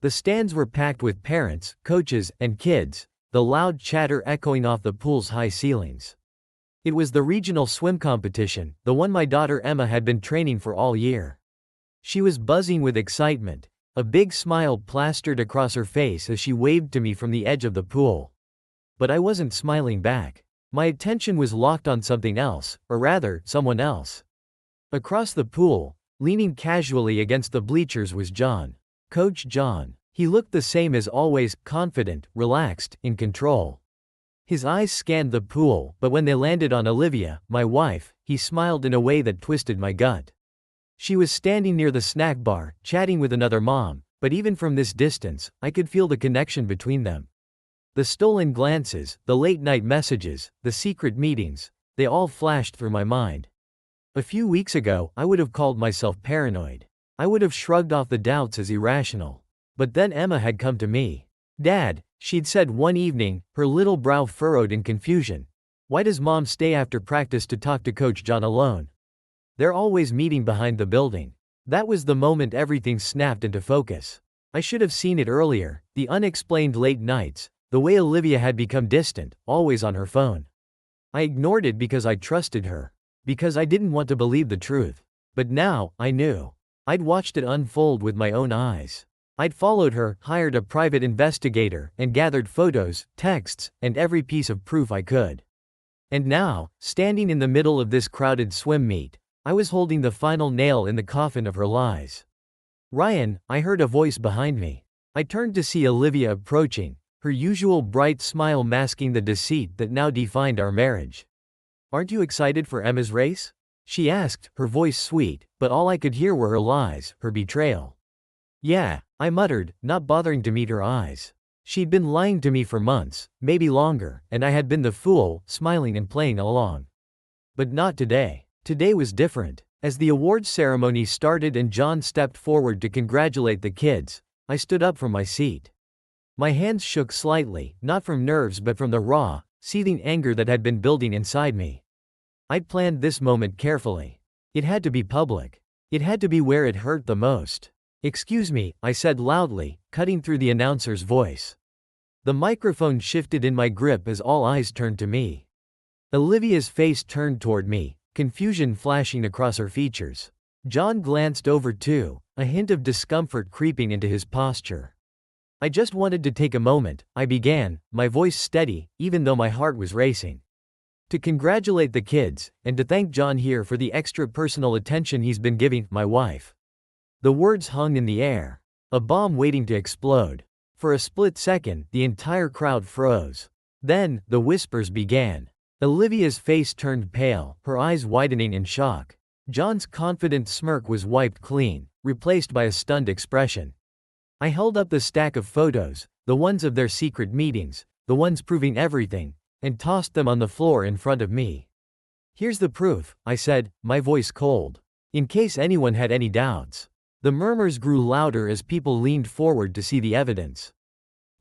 The stands were packed with parents, coaches, and kids, the loud chatter echoing off the pool's high ceilings. It was the regional swim competition, the one my daughter Emma had been training for all year. She was buzzing with excitement, a big smile plastered across her face as she waved to me from the edge of the pool. But I wasn't smiling back. My attention was locked on something else, or rather, someone else. Across the pool, leaning casually against the bleachers was John. Coach John. He looked the same as always, confident, relaxed, in control. His eyes scanned the pool, but when they landed on Olivia, my wife, he smiled in a way that twisted my gut. She was standing near the snack bar, chatting with another mom, but even from this distance, I could feel the connection between them. The stolen glances, the late-night messages, the secret meetings, they all flashed through my mind. A few weeks ago, I would have called myself paranoid. I would have shrugged off the doubts as irrational. But then Emma had come to me. "Dad," she'd said one evening, her little brow furrowed in confusion. "Why does Mom stay after practice to talk to Coach John alone? They're always meeting behind the building." That was the moment everything snapped into focus. I should have seen it earlier, the unexplained late nights, the way Olivia had become distant, always on her phone. I ignored it because I trusted her. Because I didn't want to believe the truth. But now, I knew. I'd watched it unfold with my own eyes. I'd followed her, hired a private investigator, and gathered photos, texts, and every piece of proof I could. And now, standing in the middle of this crowded swim meet, I was holding the final nail in the coffin of her lies. "Ryan," I heard a voice behind me. I turned to see Olivia approaching, her usual bright smile masking the deceit that now defined our marriage. "Aren't you excited for Emma's race?" she asked, her voice sweet, but all I could hear were her lies, her betrayal. "Yeah," I muttered, not bothering to meet her eyes. She'd been lying to me for months, maybe longer, and I had been the fool, smiling and playing along. But not today. Today was different. As the awards ceremony started and John stepped forward to congratulate the kids, I stood up from my seat. My hands shook slightly, not from nerves but from the raw, seething anger that had been building inside me. I'd planned this moment carefully. It had to be public. It had to be where it hurt the most. "Excuse me," I said loudly, cutting through the announcer's voice. The microphone shifted in my grip as all eyes turned to me. Olivia's face turned toward me, confusion flashing across her features. John glanced over too, a hint of discomfort creeping into his posture. "I just wanted to take a moment," I began, my voice steady, even though my heart was racing. "To congratulate the kids, and to thank John here for the extra personal attention he's been giving my wife." The words hung in the air. A bomb waiting to explode. For a split second, the entire crowd froze. Then, the whispers began. Olivia's face turned pale, her eyes widening in shock. John's confident smirk was wiped clean, replaced by a stunned expression. I held up the stack of photos, the ones of their secret meetings, the ones proving everything, and tossed them on the floor in front of me. "Here's the proof," I said, my voice cold. In case anyone had any doubts. The murmurs grew louder as people leaned forward to see the evidence.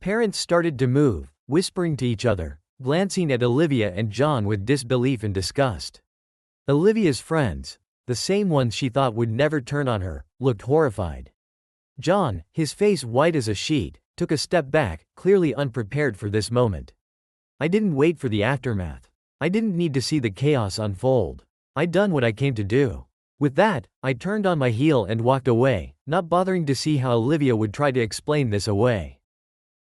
Parents started to move, whispering to each other, glancing at Olivia and John with disbelief and disgust. Olivia's friends, the same ones she thought would never turn on her, looked horrified. John, his face white as a sheet, took a step back, clearly unprepared for this moment. I didn't wait for the aftermath. I didn't need to see the chaos unfold. I'd done what I came to do. With that, I turned on my heel and walked away, not bothering to see how Olivia would try to explain this away.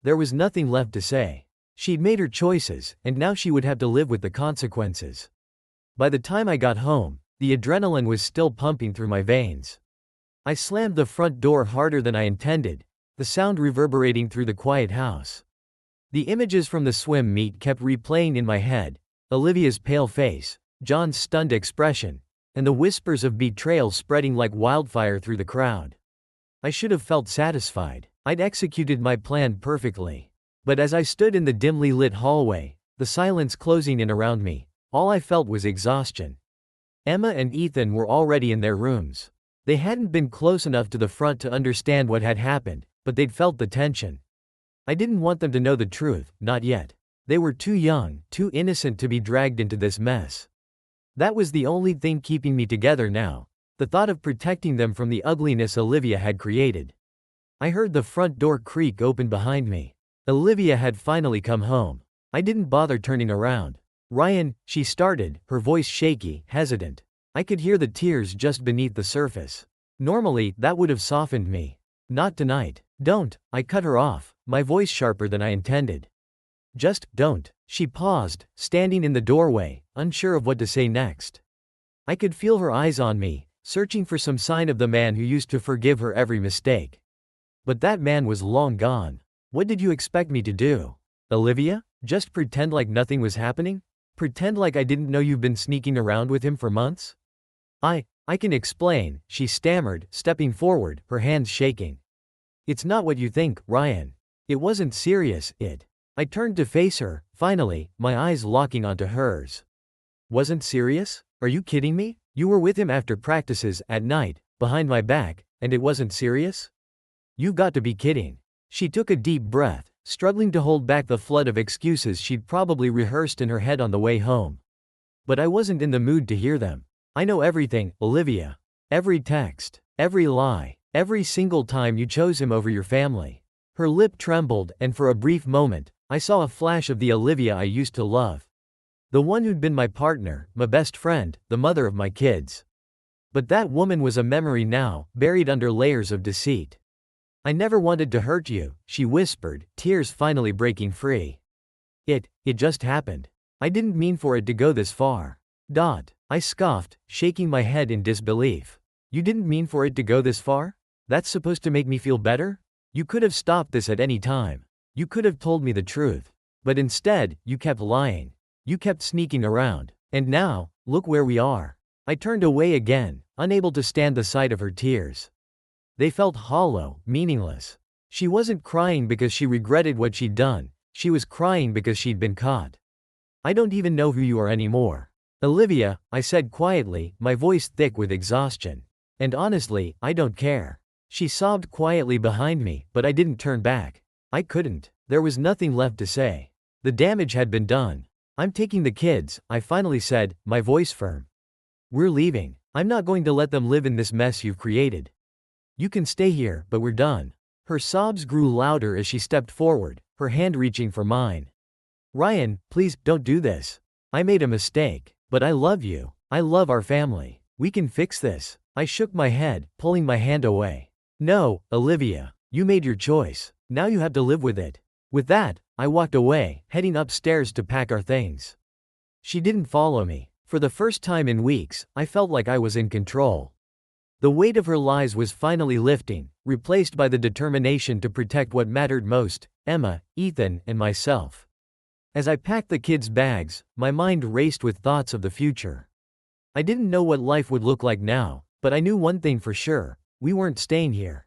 There was nothing left to say. She'd made her choices, and now she would have to live with the consequences. By the time I got home, the adrenaline was still pumping through my veins. I slammed the front door harder than I intended, the sound reverberating through the quiet house. The images from the swim meet kept replaying in my head, Olivia's pale face, John's stunned expression, and the whispers of betrayal spreading like wildfire through the crowd. I should have felt satisfied. I'd executed my plan perfectly. But as I stood in the dimly lit hallway, the silence closing in around me, all I felt was exhaustion. Emma and Ethan were already in their rooms. They hadn't been close enough to the front to understand what had happened, but they'd felt the tension. I didn't want them to know the truth, not yet. They were too young, too innocent to be dragged into this mess. That was the only thing keeping me together now, the thought of protecting them from the ugliness Olivia had created. I heard the front door creak open behind me. Olivia had finally come home. I didn't bother turning around. "Ryan," she started, her voice shaky, hesitant. I could hear the tears just beneath the surface. Normally, that would have softened me. Not tonight. "Don't," I cut her off, my voice sharper than I intended. "Just, don't." She paused, standing in the doorway, unsure of what to say next. I could feel her eyes on me, searching for some sign of the man who used to forgive her every mistake. But that man was long gone. What did you expect me to do? Olivia? Just pretend like nothing was happening? Pretend like I didn't know you've been sneaking around with him for months? I can explain, she stammered, stepping forward, her hands shaking. It's not what you think, Ryan. It wasn't serious, I turned to face her, finally, my eyes locking onto hers. Wasn't serious? Are you kidding me? You were with him after practices, at night, behind my back, and it wasn't serious? You've got to be kidding. She took a deep breath, struggling to hold back the flood of excuses she'd probably rehearsed in her head on the way home. But I wasn't in the mood to hear them. I know everything, Olivia. Every text, every lie, every single time you chose him over your family. Her lip trembled, and for a brief moment, I saw a flash of the Olivia I used to love. The one who'd been my partner, my best friend, the mother of my kids. But that woman was a memory now, buried under layers of deceit. I never wanted to hurt you, she whispered, tears finally breaking free. It just happened. I didn't mean for it to go this far. I scoffed, shaking my head in disbelief. You didn't mean for it to go this far? That's supposed to make me feel better? You could have stopped this at any time. You could have told me the truth. But instead, you kept lying. You kept sneaking around. And now, look where we are. I turned away again, unable to stand the sight of her tears. They felt hollow, meaningless. She wasn't crying because she regretted what she'd done, she was crying because she'd been caught. I don't even know who you are anymore. Olivia, I said quietly, my voice thick with exhaustion. And honestly, I don't care. She sobbed quietly behind me, but I didn't turn back. I couldn't. There was nothing left to say. The damage had been done. I'm taking the kids, I finally said, my voice firm. We're leaving. I'm not going to let them live in this mess you've created. You can stay here, but we're done. Her sobs grew louder as she stepped forward, her hand reaching for mine. Ryan, please, don't do this. I made a mistake. But I love you. I love our family. We can fix this. I shook my head, pulling my hand away. No, Olivia. You made your choice. Now you have to live with it. With that, I walked away, heading upstairs to pack our things. She didn't follow me. For the first time in weeks, I felt like I was in control. The weight of her lies was finally lifting, replaced by the determination to protect what mattered most, Emma, Ethan, and myself. As I packed the kids' bags, my mind raced with thoughts of the future. I didn't know what life would look like now, but I knew one thing for sure, we weren't staying here.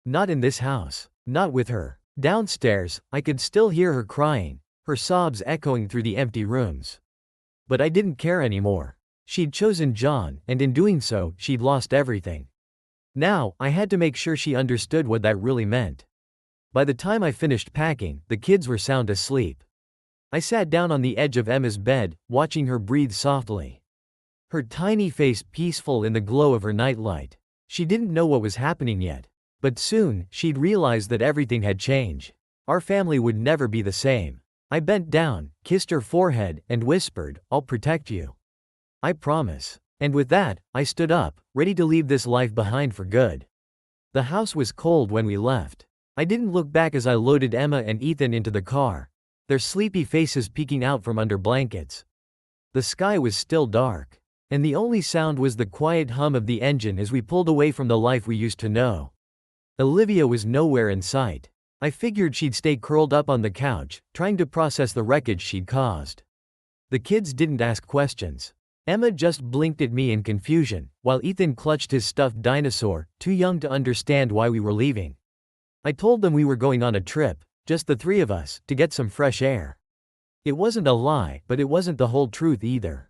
Not in this house. Not with her. Downstairs, I could still hear her crying, her sobs echoing through the empty rooms. But I didn't care anymore. She'd chosen John, and in doing so, she'd lost everything. Now, I had to make sure she understood what that really meant. By the time I finished packing, the kids were sound asleep. I sat down on the edge of Emma's bed, watching her breathe softly. Her tiny face peaceful in the glow of her nightlight. She didn't know what was happening yet. But soon, she'd realize that everything had changed. Our family would never be the same. I bent down, kissed her forehead, and whispered, I'll protect you. I promise. And with that, I stood up, ready to leave this life behind for good. The house was cold when we left. I didn't look back as I loaded Emma and Ethan into the car, their sleepy faces peeking out from under blankets. The sky was still dark, and the only sound was the quiet hum of the engine as we pulled away from the life we used to know. Olivia was nowhere in sight. I figured she'd stay curled up on the couch, trying to process the wreckage she'd caused. The kids didn't ask questions. Emma just blinked at me in confusion, while Ethan clutched his stuffed dinosaur, too young to understand why we were leaving. I told them we were going on a trip, just the three of us, to get some fresh air. It wasn't a lie, but it wasn't the whole truth either.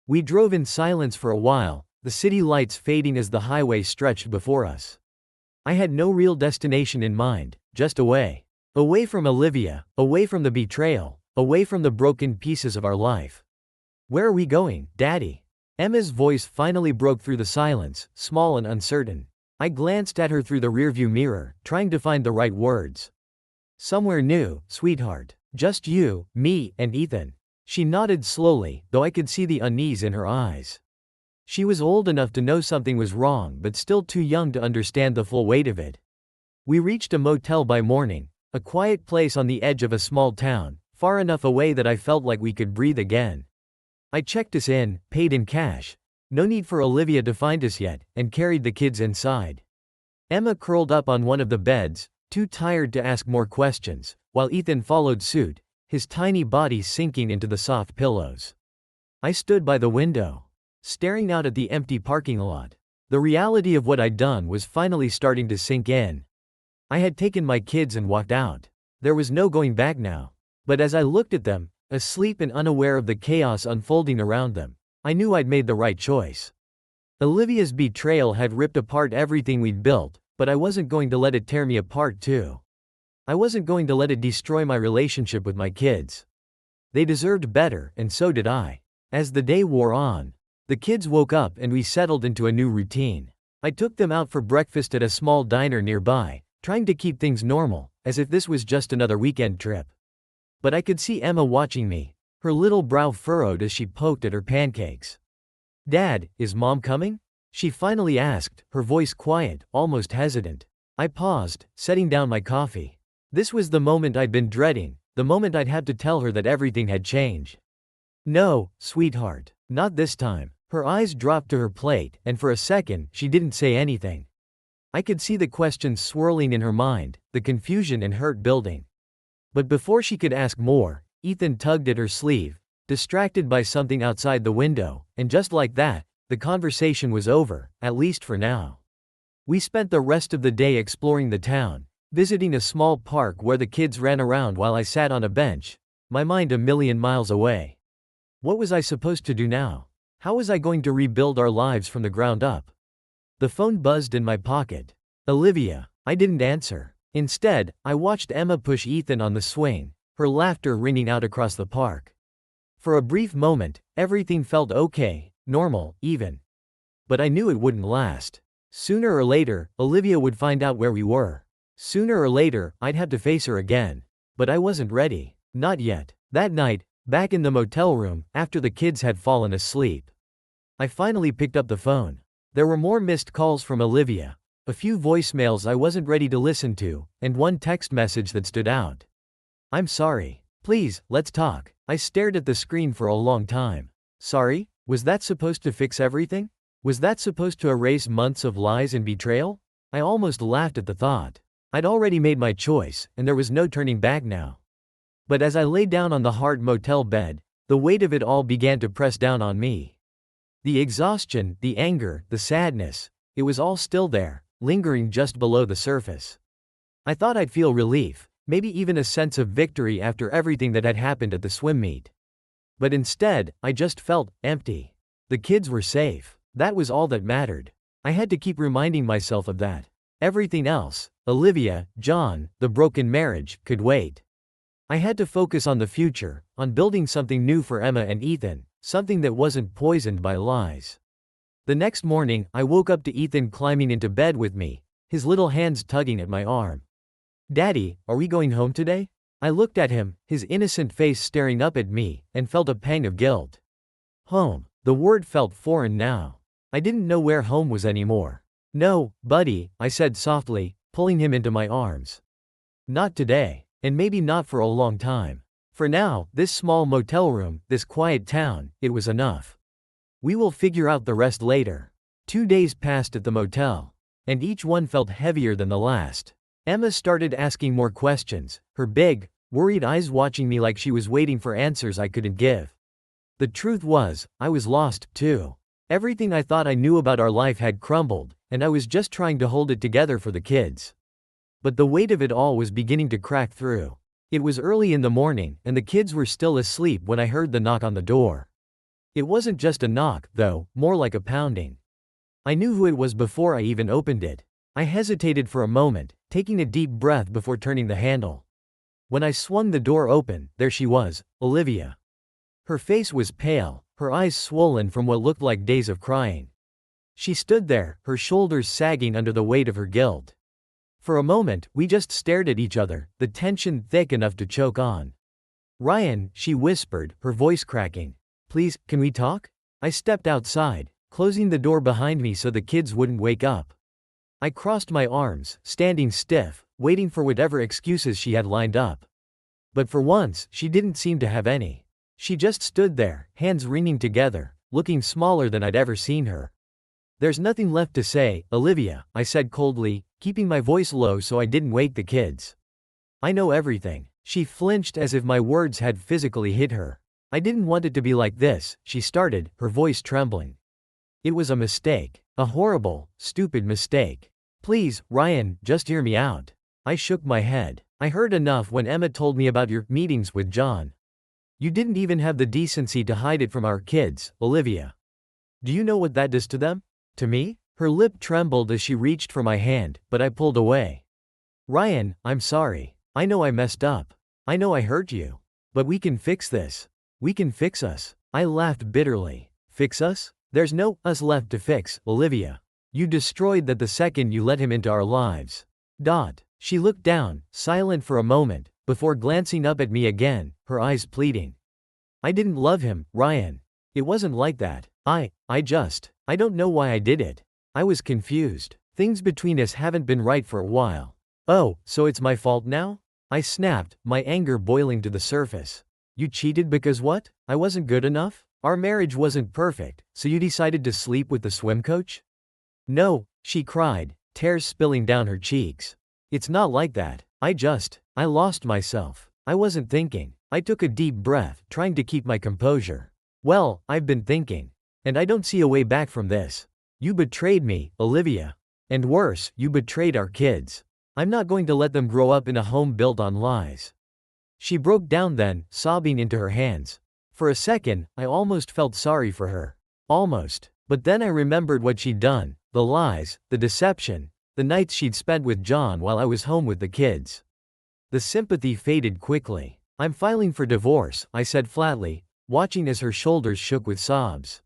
We drove in silence for a while, the city lights fading as the highway stretched before us. I had no real destination in mind, just away. Away from Olivia, away from the betrayal, away from the broken pieces of our life. Where are we going, Daddy? Emma's voice finally broke through the silence, small and uncertain. I glanced at her through the rearview mirror, trying to find the right words. "Somewhere new, sweetheart. Just you, me, and Ethan." She nodded slowly, though I could see the unease in her eyes. She was old enough to know something was wrong but still too young to understand the full weight of it. We reached a motel by morning, a quiet place on the edge of a small town, far enough away that I felt like we could breathe again. I checked us in, paid in cash. No need for Olivia to find us yet, and carried the kids inside. Emma curled up on one of the beds, too tired to ask more questions, while Ethan followed suit, his tiny body sinking into the soft pillows. I stood by the window, staring out at the empty parking lot. The reality of what I'd done was finally starting to sink in. I had taken my kids and walked out. There was no going back now. But as I looked at them, asleep and unaware of the chaos unfolding around them, I knew I'd made the right choice. Olivia's betrayal had ripped apart everything we'd built, but I wasn't going to let it tear me apart too. I wasn't going to let it destroy my relationship with my kids. They deserved better, and so did I. As the day wore on, the kids woke up and we settled into a new routine. I took them out for breakfast at a small diner nearby, trying to keep things normal, as if this was just another weekend trip. But I could see Emma watching me, her little brow furrowed as she poked at her pancakes. "Dad, is Mom coming?" she finally asked, her voice quiet, almost hesitant. I paused, setting down my coffee. This was the moment I'd been dreading, the moment I'd have to tell her that everything had changed. "No, sweetheart, not this time." Her eyes dropped to her plate, and for a second, she didn't say anything. I could see the questions swirling in her mind, the confusion and hurt building. But before she could ask more, Ethan tugged at her sleeve, distracted by something outside the window, and just like that, the conversation was over, at least for now. We spent the rest of the day exploring the town, visiting a small park where the kids ran around while I sat on a bench, my mind a million miles away. What was I supposed to do now? How was I going to rebuild our lives from the ground up? The phone buzzed in my pocket. "Olivia." I didn't answer. Instead, I watched Emma push Ethan on the swing, her laughter ringing out across the park. For a brief moment, everything felt okay, normal, even. But I knew it wouldn't last. Sooner or later, Olivia would find out where we were. Sooner or later, I'd have to face her again. But I wasn't ready. Not yet. That night, back in the motel room, after the kids had fallen asleep, I finally picked up the phone. There were more missed calls from Olivia, a few voicemails I wasn't ready to listen to, and one text message that stood out. "I'm sorry. Please, let's talk." I stared at the screen for a long time. Sorry? Was that supposed to fix everything? Was that supposed to erase months of lies and betrayal? I almost laughed at the thought. I'd already made my choice, and there was no turning back now. But as I lay down on the hard motel bed, the weight of it all began to press down on me. The exhaustion, the anger, the sadness, it was all still there, lingering just below the surface. I thought I'd feel relief, maybe even a sense of victory after everything that had happened at the swim meet. But instead, I just felt empty. The kids were safe. That was all that mattered. I had to keep reminding myself of that. Everything else, Olivia, John, the broken marriage, could wait. I had to focus on the future, on building something new for Emma and Ethan, something that wasn't poisoned by lies. The next morning, I woke up to Ethan climbing into bed with me, his little hands tugging at my arm. "Daddy, are we going home today?" I looked at him, his innocent face staring up at me, and felt a pang of guilt. Home. The word felt foreign now. I didn't know where home was anymore. "No, buddy," I said softly, pulling him into my arms. "Not today, and maybe not for a long time. For now, this small motel room, this quiet town, it was enough. We will figure out the rest later." 2 days passed at the motel, and each one felt heavier than the last. Emma started asking more questions, her big, worried eyes watching me like she was waiting for answers I couldn't give. The truth was, I was lost, too. Everything I thought I knew about our life had crumbled, and I was just trying to hold it together for the kids. But the weight of it all was beginning to crack through. It was early in the morning, and the kids were still asleep when I heard the knock on the door. It wasn't just a knock, though, more like a pounding. I knew who it was before I even opened it. I hesitated for a moment, taking a deep breath before turning the handle. When I swung the door open, there she was, Olivia. Her face was pale, her eyes swollen from what looked like days of crying. She stood there, her shoulders sagging under the weight of her guilt. For a moment, we just stared at each other, the tension thick enough to choke on. "Ryan," she whispered, her voice cracking. "Please, can we talk?" I stepped outside, closing the door behind me so the kids wouldn't wake up. I crossed my arms, standing stiff, waiting for whatever excuses she had lined up. But for once, she didn't seem to have any. She just stood there, hands wringing together, looking smaller than I'd ever seen her. "There's nothing left to say, Olivia," I said coldly, keeping my voice low so I didn't wake the kids. "I know everything." She flinched as if my words had physically hit her. "I didn't want it to be like this," she started, her voice trembling. "It was a mistake. A horrible, stupid mistake. Please, Ryan, just hear me out." I shook my head. "I heard enough when Emma told me about your meetings with John. You didn't even have the decency to hide it from our kids, Olivia. Do you know what that does to them? To me?" Her lip trembled as she reached for my hand, but I pulled away. "Ryan, I'm sorry. I know I messed up. I know I hurt you. But we can fix this. We can fix us." I laughed bitterly. "Fix us? There's no us left to fix, Olivia. You destroyed that the second you let him into our lives." She looked down, silent for a moment, before glancing up at me again, her eyes pleading. "I didn't love him, Ryan. It wasn't like that. I don't know why I did it. I was confused. Things between us haven't been right for a while." "Oh, so it's my fault now?" I snapped, my anger boiling to the surface. "You cheated because what? I wasn't good enough? Our marriage wasn't perfect, so you decided to sleep with the swim coach?" "No," she cried, tears spilling down her cheeks. "It's not like that. I lost myself. I wasn't thinking." I took a deep breath, trying to keep my composure. "Well, I've been thinking. And I don't see a way back from this. You betrayed me, Olivia. And worse, you betrayed our kids. I'm not going to let them grow up in a home built on lies." She broke down then, sobbing into her hands. For a second, I almost felt sorry for her. Almost. But then I remembered what she'd done, the lies, the deception, the nights she'd spent with John while I was home with the kids. The sympathy faded quickly. "I'm filing for divorce," I said flatly, watching as her shoulders shook with sobs.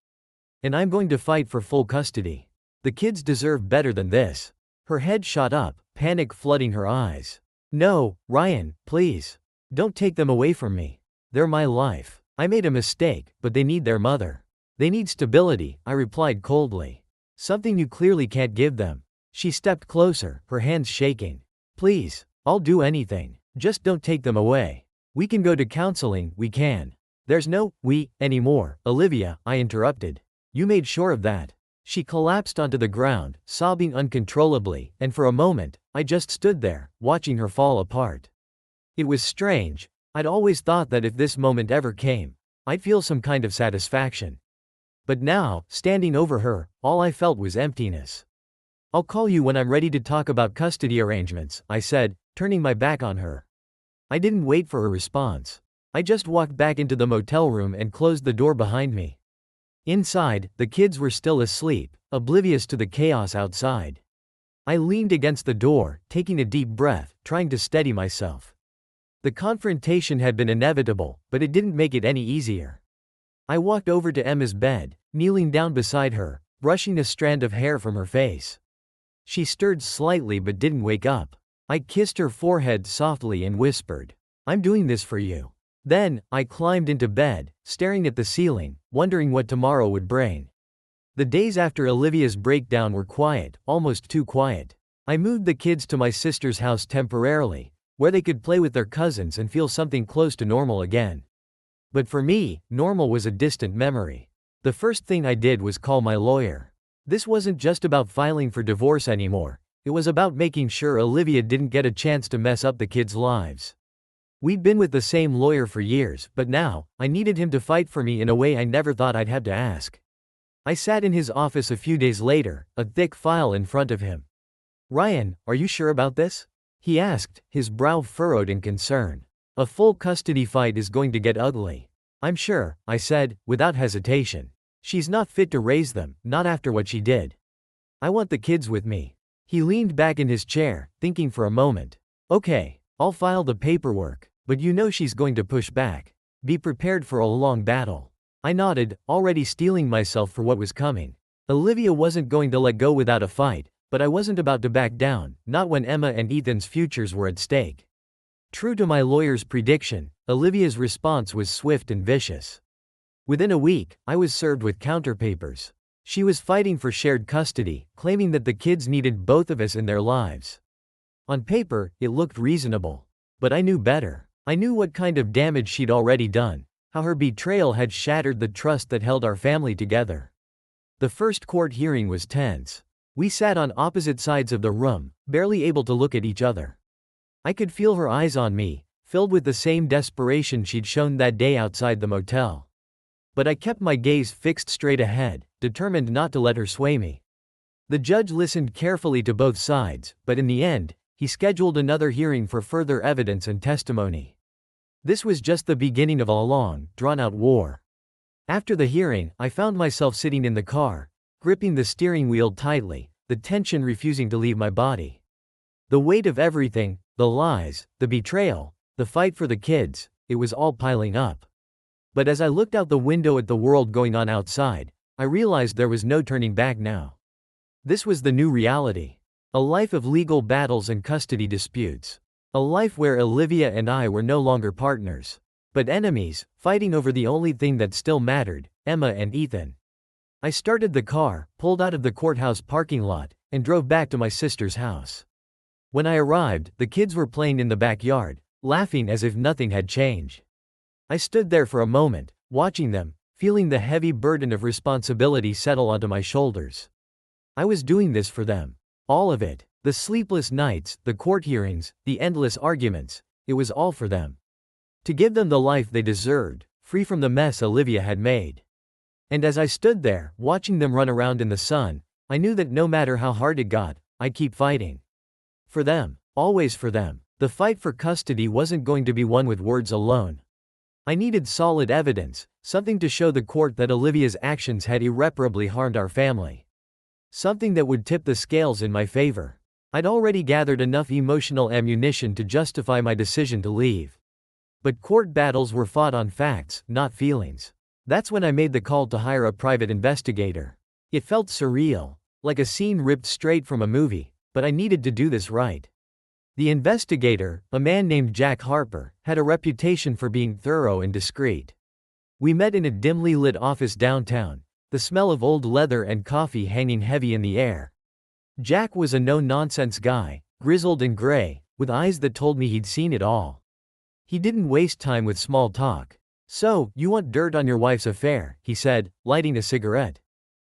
"And I'm going to fight for full custody. The kids deserve better than this." Her head shot up, panic flooding her eyes. "No, Ryan, please. Don't take them away from me. They're my life. I made a mistake, but they need their mother. They need stability," I replied coldly. "Something you clearly can't give them." She stepped closer, her hands shaking. "Please, I'll do anything. Just don't take them away. We can go to counseling, we can." "There's no we anymore, Olivia," I interrupted. "You made sure of that." She collapsed onto the ground, sobbing uncontrollably, and for a moment, I just stood there, watching her fall apart. It was strange. I'd always thought that if this moment ever came, I'd feel some kind of satisfaction. But now, standing over her, all I felt was emptiness. "I'll call you when I'm ready to talk about custody arrangements," I said, turning my back on her. I didn't wait for a response. I just walked back into the motel room and closed the door behind me. Inside, the kids were still asleep, oblivious to the chaos outside. I leaned against the door, taking a deep breath, trying to steady myself. The confrontation had been inevitable, but it didn't make it any easier. I walked over to Emma's bed, kneeling down beside her, brushing a strand of hair from her face. She stirred slightly but didn't wake up. I kissed her forehead softly and whispered, "I'm doing this for you." Then, I climbed into bed, staring at the ceiling, wondering what tomorrow would bring. The days after Olivia's breakdown were quiet, almost too quiet. I moved the kids to my sister's house temporarily, where they could play with their cousins and feel something close to normal again. But for me, normal was a distant memory. The first thing I did was call my lawyer. This wasn't just about filing for divorce anymore, it was about making sure Olivia didn't get a chance to mess up the kids' lives. We'd been with the same lawyer for years, but now, I needed him to fight for me in a way I never thought I'd have to ask. I sat in his office a few days later, a thick file in front of him. "Ryan, are you sure about this?" he asked, his brow furrowed in concern. "A full custody fight is going to get ugly." "I'm sure," I said, without hesitation. "She's not fit to raise them, not after what she did. I want the kids with me." He leaned back in his chair, thinking for a moment. "Okay, I'll file the paperwork, but you know she's going to push back. Be prepared for a long battle." I nodded, already steeling myself for what was coming. Olivia wasn't going to let go without a fight, but I wasn't about to back down, not when Emma and Ethan's futures were at stake. True to my lawyer's prediction, Olivia's response was swift and vicious. Within a week, I was served with counterpapers. She was fighting for shared custody, claiming that the kids needed both of us in their lives. On paper, it looked reasonable. But I knew better. I knew what kind of damage she'd already done, how her betrayal had shattered the trust that held our family together. The first court hearing was tense. We sat on opposite sides of the room, barely able to look at each other. I could feel her eyes on me, filled with the same desperation she'd shown that day outside the motel. But I kept my gaze fixed straight ahead, determined not to let her sway me. The judge listened carefully to both sides, but in the end, he scheduled another hearing for further evidence and testimony. This was just the beginning of a long, drawn-out war. After the hearing, I found myself sitting in the car, gripping the steering wheel tightly, the tension refusing to leave my body. The weight of everything, the lies, the betrayal, the fight for the kids, it was all piling up. But as I looked out the window at the world going on outside, I realized there was no turning back now. This was the new reality. A life of legal battles and custody disputes. A life where Olivia and I were no longer partners, but enemies, fighting over the only thing that still mattered, Emma and Ethan. I started the car, pulled out of the courthouse parking lot, and drove back to my sister's house. When I arrived, the kids were playing in the backyard, laughing as if nothing had changed. I stood there for a moment, watching them, feeling the heavy burden of responsibility settle onto my shoulders. I was doing this for them. All of it. The sleepless nights, the court hearings, the endless arguments. It was all for them. To give them the life they deserved, free from the mess Olivia had made. And as I stood there, watching them run around in the sun, I knew that no matter how hard it got, I'd keep fighting. For them. Always for them. The fight for custody wasn't going to be won with words alone. I needed solid evidence, something to show the court that Olivia's actions had irreparably harmed our family. Something that would tip the scales in my favor. I'd already gathered enough emotional ammunition to justify my decision to leave. But court battles were fought on facts, not feelings. That's when I made the call to hire a private investigator. It felt surreal, like a scene ripped straight from a movie, but I needed to do this right. The investigator, a man named Jack Harper, had a reputation for being thorough and discreet. We met in a dimly lit office downtown, the smell of old leather and coffee hanging heavy in the air. Jack was a no-nonsense guy, grizzled and gray, with eyes that told me he'd seen it all. He didn't waste time with small talk. "So, you want dirt on your wife's affair," he said, lighting a cigarette.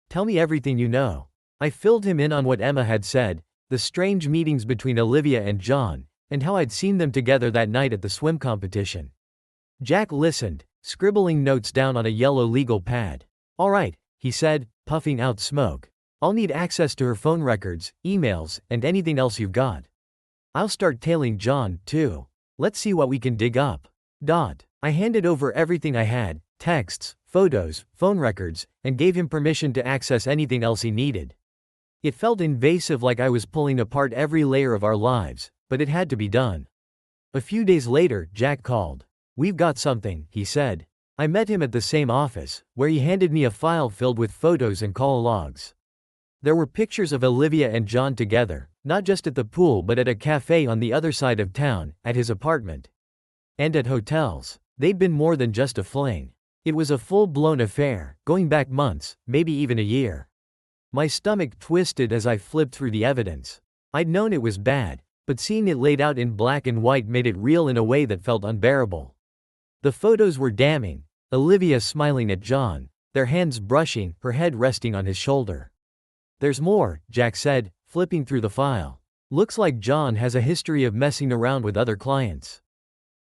"Tell me everything you know." I filled him in on what Emma had said, the strange meetings between Olivia and John, and how I'd seen them together that night at the swim competition. Jack listened, scribbling notes down on a yellow legal pad. "All right," he said, puffing out smoke. "I'll need access to her phone records, emails, and anything else you've got. I'll start tailing John, too. Let's see what we can dig up." I handed over everything I had, texts, photos, phone records, and gave him permission to access anything else he needed. It felt invasive, like I was pulling apart every layer of our lives, but it had to be done. A few days later, Jack called. "We've got something," he said. I met him at the same office, where he handed me a file filled with photos and call logs. There were pictures of Olivia and John together, not just at the pool but at a cafe on the other side of town, at his apartment. And at hotels. They'd been more than just a fling. It was a full-blown affair, going back months, maybe even a year. My stomach twisted as I flipped through the evidence. I'd known it was bad, but seeing it laid out in black and white made it real in a way that felt unbearable. The photos were damning. Olivia smiling at John, their hands brushing, her head resting on his shoulder. "There's more," Jack said, flipping through the file. "Looks like John has a history of messing around with other clients.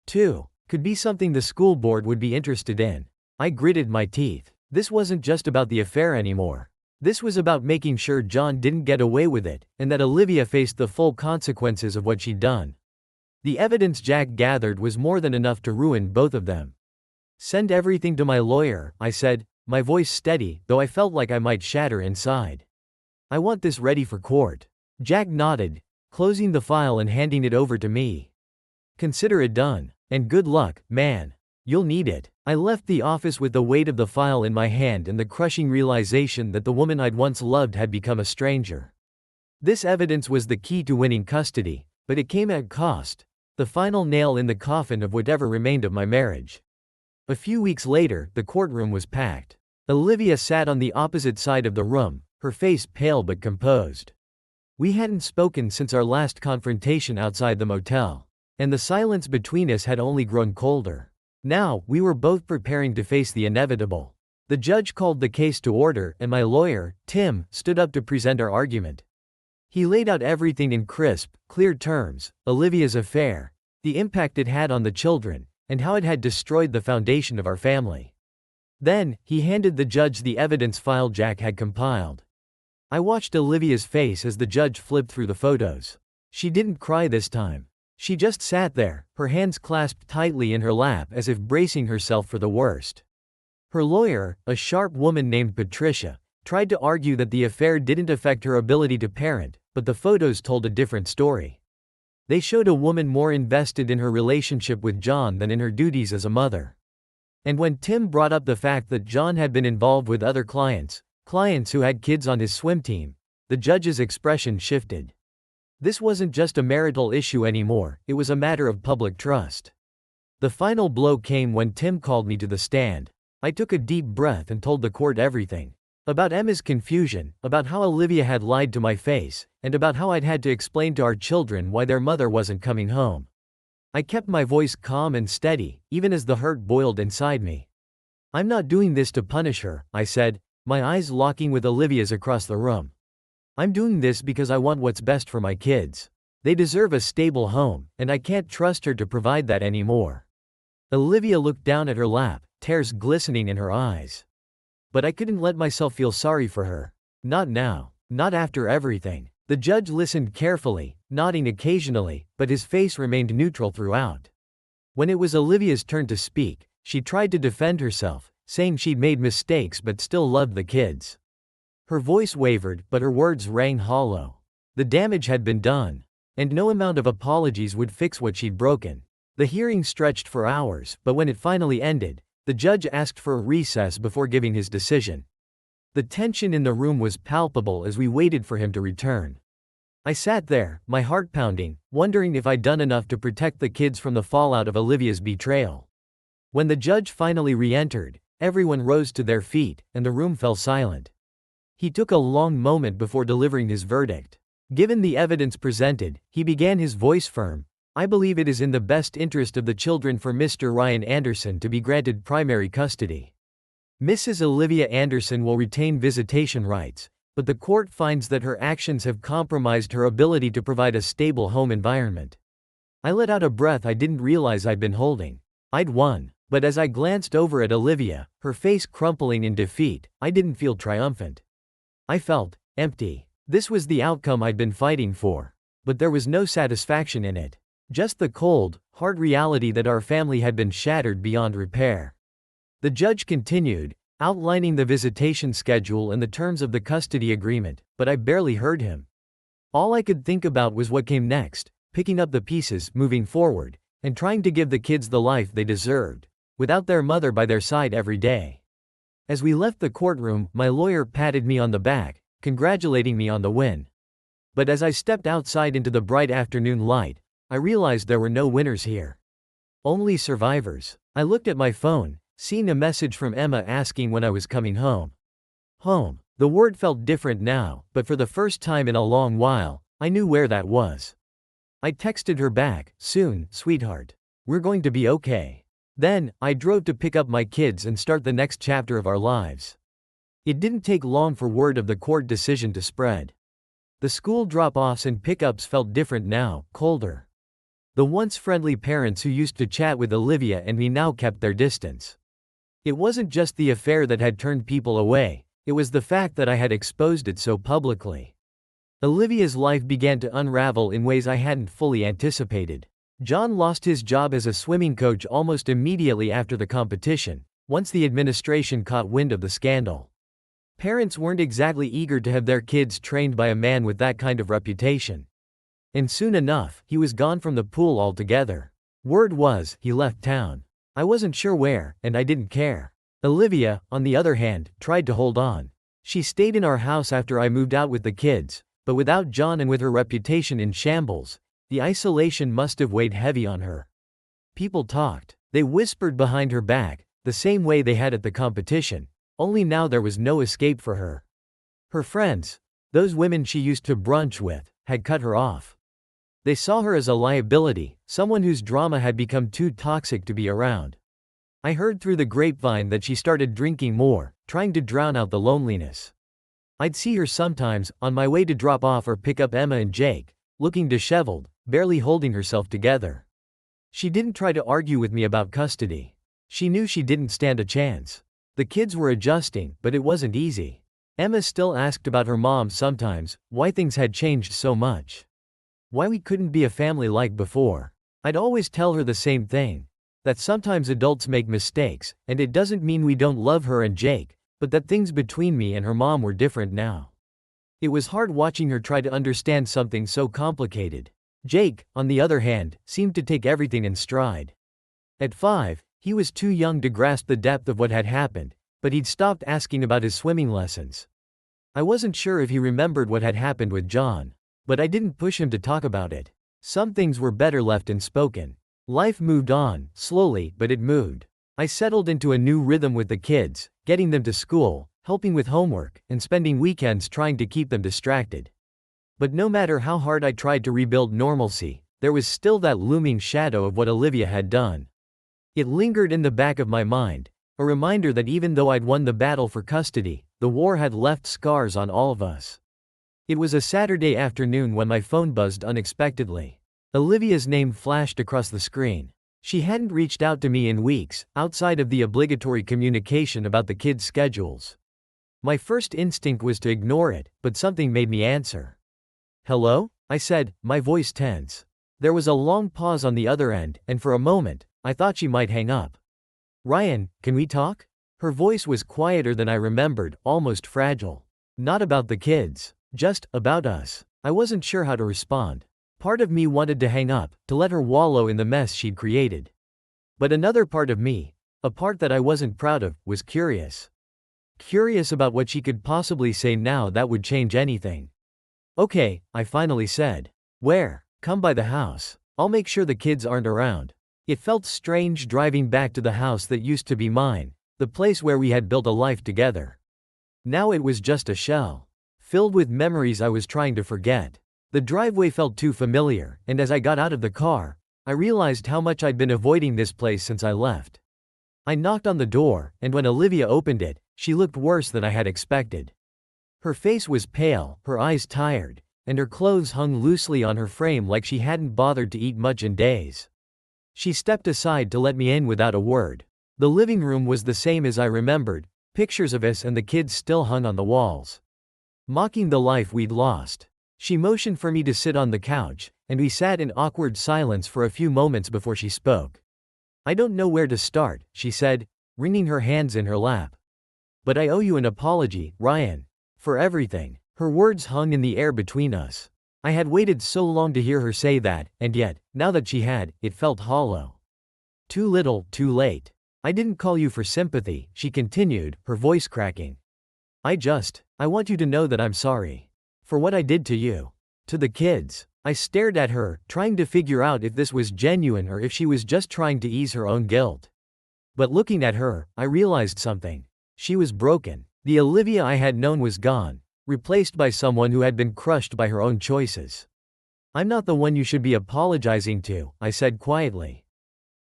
Too. Could be something the school board would be interested in." I gritted my teeth. This wasn't just about the affair anymore. This was about making sure John didn't get away with it, and that Olivia faced the full consequences of what she'd done. The evidence Jack gathered was more than enough to ruin both of them. "Send everything to my lawyer," I said, my voice steady, though I felt like I might shatter inside. "I want this ready for court." Jack nodded, closing the file and handing it over to me. "Consider it done. And good luck, man." You'll need it. I left the office with the weight of the file in my hand and the crushing realization that the woman I'd once loved had become a stranger. This evidence was the key to winning custody, but it came at cost. The final nail in the coffin of whatever remained of my marriage. A few weeks later, the courtroom was packed. Olivia sat on the opposite side of the room, her face pale but composed. We hadn't spoken since our last confrontation outside the motel, and the silence between us had only grown colder. Now, we were both preparing to face the inevitable. The judge called the case to order, and my lawyer, Tim, stood up to present our argument. He laid out everything in crisp, clear terms: Olivia's affair, the impact it had on the children, and how it had destroyed the foundation of our family. Then, he handed the judge the evidence file Jack had compiled. I watched Olivia's face as the judge flipped through the photos. She didn't cry this time. She just sat there, her hands clasped tightly in her lap as if bracing herself for the worst. Her lawyer, a sharp woman named Patricia, tried to argue that the affair didn't affect her ability to parent, but the photos told a different story. They showed a woman more invested in her relationship with John than in her duties as a mother. And when Tim brought up the fact that John had been involved with other clients who had kids on his swim team, the judge's expression shifted. This wasn't just a marital issue anymore, it was a matter of public trust. The final blow came when Tim called me to the stand. I took a deep breath and told the court everything. About Emma's confusion, about how Olivia had lied to my face, and about how I'd had to explain to our children why their mother wasn't coming home. I kept my voice calm and steady, even as the hurt boiled inside me. I'm not doing this to punish her, I said, my eyes locking with Olivia's across the room. I'm doing this because I want what's best for my kids. They deserve a stable home, and I can't trust her to provide that anymore. Olivia looked down at her lap, tears glistening in her eyes. But I couldn't let myself feel sorry for her. Not now. Not after everything. The judge listened carefully, nodding occasionally, but his face remained neutral throughout. When it was Olivia's turn to speak, she tried to defend herself, saying she'd made mistakes but still loved the kids. Her voice wavered, but her words rang hollow. The damage had been done, and no amount of apologies would fix what she'd broken. The hearing stretched for hours, but when it finally ended, the judge asked for a recess before giving his decision. The tension in the room was palpable as we waited for him to return. I sat there, my heart pounding, wondering if I'd done enough to protect the kids from the fallout of Olivia's betrayal. When the judge finally re-entered, everyone rose to their feet, and the room fell silent. He took a long moment before delivering his verdict. Given the evidence presented, he began, his voice firm. I believe it is in the best interest of the children for Mr. Ryan Anderson to be granted primary custody. Mrs. Olivia Anderson will retain visitation rights, but the court finds that her actions have compromised her ability to provide a stable home environment. I let out a breath I didn't realize I'd been holding. I'd won, but as I glanced over at Olivia, her face crumpling in defeat, I didn't feel triumphant. I felt empty. This was the outcome I'd been fighting for, but there was no satisfaction in it. Just the cold, hard reality that our family had been shattered beyond repair. The judge continued, outlining the visitation schedule and the terms of the custody agreement, but I barely heard him. All I could think about was what came next, picking up the pieces, moving forward, and trying to give the kids the life they deserved, without their mother by their side every day. As we left the courtroom, my lawyer patted me on the back, congratulating me on the win. But as I stepped outside into the bright afternoon light, I realized there were no winners here. Only survivors. I looked at my phone, seeing a message from Emma asking when I was coming home. Home. The word felt different now, but for the first time in a long while, I knew where that was. I texted her back, soon, sweetheart. We're going to be okay. Then, I drove to pick up my kids and start the next chapter of our lives. It didn't take long for word of the court decision to spread. The school drop-offs and pickups felt different now, colder. The once friendly parents who used to chat with Olivia and me now kept their distance. It wasn't just the affair that had turned people away, it was the fact that I had exposed it so publicly. Olivia's life began to unravel in ways I hadn't fully anticipated. John lost his job as a swimming coach almost immediately after the competition, once the administration caught wind of the scandal. Parents weren't exactly eager to have their kids trained by a man with that kind of reputation. And soon enough, he was gone from the pool altogether. Word was, he left town. I wasn't sure where, and I didn't care. Olivia, on the other hand, tried to hold on. She stayed in our house after I moved out with the kids, but without John and with her reputation in shambles, the isolation must have weighed heavy on her. People talked. They whispered behind her back, the same way they had at the competition, only now there was no escape for her. Her friends, those women she used to brunch with, had cut her off. They saw her as a liability, someone whose drama had become too toxic to be around. I heard through the grapevine that she started drinking more, trying to drown out the loneliness. I'd see her sometimes, on my way to drop off or pick up Emma and Jake, looking disheveled, barely holding herself together. She didn't try to argue with me about custody. She knew she didn't stand a chance. The kids were adjusting, but it wasn't easy. Emma still asked about her mom sometimes, why things had changed so much. Why we couldn't be a family like before. I'd always tell her the same thing. That sometimes adults make mistakes, and it doesn't mean we don't love her and Jake, but that things between me and her mom were different now. It was hard watching her try to understand something so complicated. Jake, on the other hand, seemed to take everything in stride. At 5, he was too young to grasp the depth of what had happened, but he'd stopped asking about his swimming lessons. I wasn't sure if he remembered what had happened with John, but I didn't push him to talk about it. Some things were better left unspoken. Life moved on, slowly, but it moved. I settled into a new rhythm with the kids, getting them to school, helping with homework, and spending weekends trying to keep them distracted. But no matter how hard I tried to rebuild normalcy, there was still that looming shadow of what Olivia had done. It lingered in the back of my mind, a reminder that even though I'd won the battle for custody, the war had left scars on all of us. It was a Saturday afternoon when my phone buzzed unexpectedly. Olivia's name flashed across the screen. She hadn't reached out to me in weeks, outside of the obligatory communication about the kids' schedules. My first instinct was to ignore it, but something made me answer. "Hello?" I said, my voice tense. There was a long pause on the other end, and for a moment, I thought she might hang up. "Ryan, can we talk?" Her voice was quieter than I remembered, almost fragile. "Not about the kids. Just about us." I wasn't sure how to respond. Part of me wanted to hang up, to let her wallow in the mess she'd created. But another part of me, a part that I wasn't proud of, was curious. Curious about what she could possibly say now that would change anything. "Okay," I finally said. "Where?" "Come by the house. I'll make sure the kids aren't around." It felt strange driving back to the house that used to be mine, the place where we had built a life together. Now it was just a shell, filled with memories I was trying to forget. The driveway felt too familiar, and as I got out of the car, I realized how much I'd been avoiding this place since I left. I knocked on the door, and when Olivia opened it, she looked worse than I had expected. Her face was pale, her eyes tired, and her clothes hung loosely on her frame like she hadn't bothered to eat much in days. She stepped aside to let me in without a word. The living room was the same as I remembered, pictures of us and the kids still hung on the walls, mocking the life we'd lost. She motioned for me to sit on the couch, and we sat in awkward silence for a few moments before she spoke. "I don't know where to start," she said, wringing her hands in her lap. "But I owe you an apology, Ryan. For everything." Her words hung in the air between us. I had waited so long to hear her say that, and yet, now that she had, it felt hollow. "Too little, too late. I didn't call you for sympathy," she continued, her voice cracking. I want you to know that I'm sorry. For what I did to you. To the kids." I stared at her, trying to figure out if this was genuine or if she was just trying to ease her own guilt. But looking at her, I realized something. She was broken. The Olivia I had known was gone, replaced by someone who had been crushed by her own choices. "I'm not the one you should be apologizing to," I said quietly.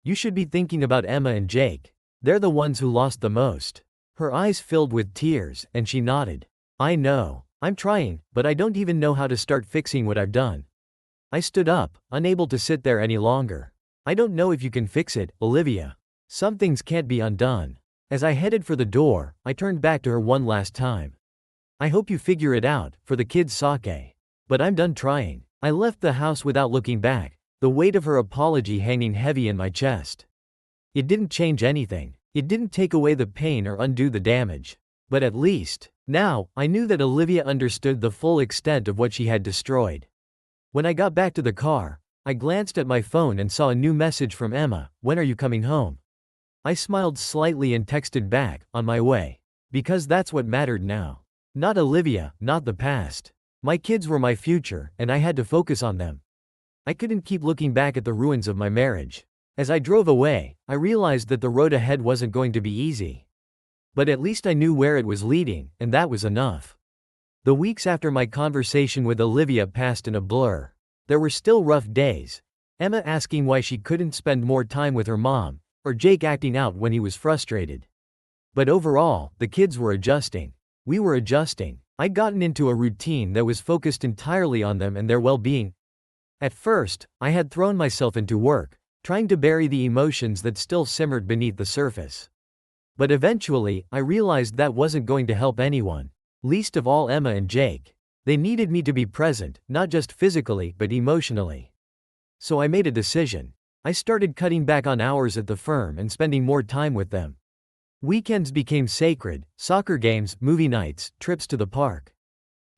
"You should be thinking about Emma and Jake. They're the ones who lost the most." Her eyes filled with tears, and she nodded. "I know. I'm trying, but I don't even know how to start fixing what I've done." I stood up, unable to sit there any longer. "I don't know if you can fix it, Olivia. Some things can't be undone." As I headed for the door, I turned back to her one last time. "I hope you figure it out, for the kids' sake. But I'm done trying." I left the house without looking back, the weight of her apology hanging heavy in my chest. It didn't change anything. It didn't take away the pain or undo the damage. But at least, now, I knew that Olivia understood the full extent of what she had destroyed. When I got back to the car, I glanced at my phone and saw a new message from Emma. "When are you coming home?" I smiled slightly and texted back, on my way. Because that's what mattered now. Not Olivia, not the past. My kids were my future, and I had to focus on them. I couldn't keep looking back at the ruins of my marriage. As I drove away, I realized that the road ahead wasn't going to be easy. But at least I knew where it was leading, and that was enough. The weeks after my conversation with Olivia passed in a blur. There were still rough days. Emma asking why she couldn't spend more time with her mom, or Jake acting out when he was frustrated. But overall, the kids were adjusting. We were adjusting. I'd gotten into a routine that was focused entirely on them and their well-being. At first, I had thrown myself into work, trying to bury the emotions that still simmered beneath the surface. But eventually, I realized that wasn't going to help anyone. Least of all Emma and Jake. They needed me to be present, not just physically, but emotionally. So I made a decision. I started cutting back on hours at the firm and spending more time with them. Weekends became sacred: soccer games, movie nights, trips to the park.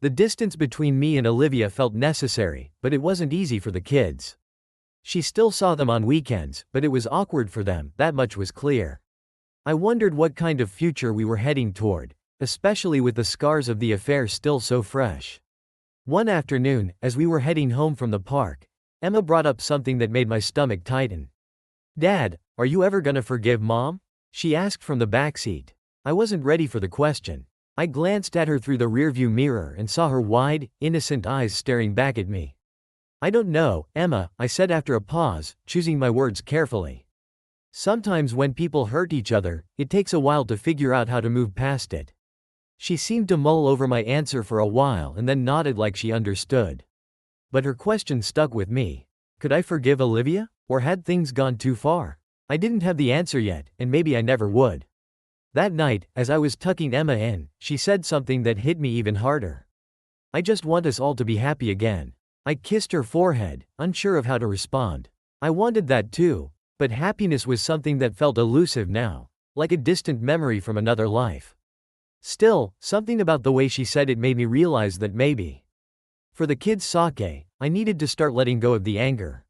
The distance between me and Olivia felt necessary, but it wasn't easy for the kids. She still saw them on weekends, but it was awkward for them, that much was clear. I wondered what kind of future we were heading toward, especially with the scars of the affair still so fresh. One afternoon, as we were heading home from the park, Emma brought up something that made my stomach tighten. "Dad, are you ever gonna forgive Mom?" she asked from the backseat. I wasn't ready for the question. I glanced at her through the rearview mirror and saw her wide, innocent eyes staring back at me. "I don't know, Emma," I said after a pause, choosing my words carefully. Sometimes when people hurt each other, it takes a while to figure out how to move past it. She seemed to mull over my answer for a while and then nodded like she understood. But her question stuck with me. Could I forgive Olivia? Or had things gone too far? I didn't have the answer yet, and maybe I never would. That night, as I was tucking Emma in, she said something that hit me even harder. "I just want us all to be happy again." I kissed her forehead, unsure of how to respond. I wanted that too, but happiness was something that felt elusive now, like a distant memory from another life. Still, something about the way she said it made me realize that maybe, for the kids' sake, I needed to start letting go of the anger.